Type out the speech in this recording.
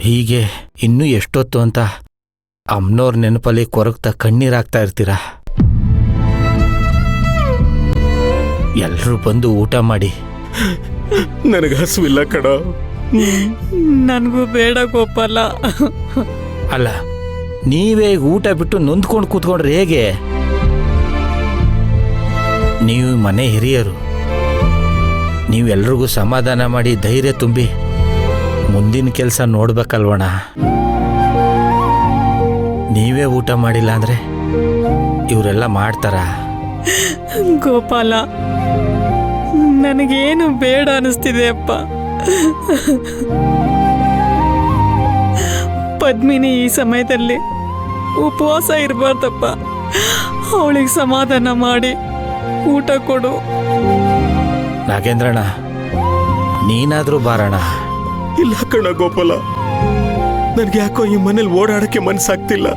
ಹೀಗೆ ಇನ್ನೂ ಎಷ್ಟೊತ್ತು ಅಂತ ಅಮ್ಮನವ್ರ ನೆನಪಲ್ಲಿ ಕೊರಗ್ತಾ ಕಣ್ಣೀರಾಗ್ತಾ ಇರ್ತೀರಾ? ಎಲ್ರೂ ಬಂದು ಊಟ ಮಾಡಿ. ನನಗೆ ಹಸುವಿಲ್ಲ ಕಣ. ನನಗೂ ಬೇಡ ಗೋಪಾಲ. ಅಲ್ಲ, ನೀವೇ ಊಟ ಬಿಟ್ಟು ನೊಂದ್ಕೊಂಡು ಕೂತ್ಕೊಂಡ್ರೆ ಹೇಗೆ? ನೀವು ಮನೆ ಹಿರಿಯರು, ನೀವೆಲ್ರಿಗೂ ಸಮಾಧಾನ ಮಾಡಿ ಧೈರ್ಯ ತುಂಬಿ ಮುಂದಿನ ಕೆಲಸ ನೋಡ್ಬೇಕಲ್ವಣ. ನೀವೇ ಊಟ ಮಾಡಿಲ್ಲ ಅಂದ್ರೆ ಇವರೆಲ್ಲ ಮಾಡ್ತಾರ? ಗೋಪಾಲ, ನನಗೇನು ಬೇಡ ಅನಿಸ್ತಿದೆ ಅಪ್ಪ. ಪದ್ಮಿನಿ ಈ ಸಮಯದಲ್ಲಿ ಉಪವಾಸ ಇರಬಾರ್ದಪ್ಪ. ಅವಳಿಗೆ ಸಮಾಧಾನ ಮಾಡಿ ಊಟ ಕೊಡು. ನಾಗೇಂದ್ರಣ್ಣ, ನೀನಾದ್ರೂ ಬಾರಣ. ಇಲ್ಲ ಕಣ ಗೋಪಾಲ, ನನ್ಗೆ ಯಾಕೋ ಈ ಮನೇಲಿ ಓಡಾಡಕ್ಕೆ ಮನ್ಸಾಗ್ತಿಲ್ಲ.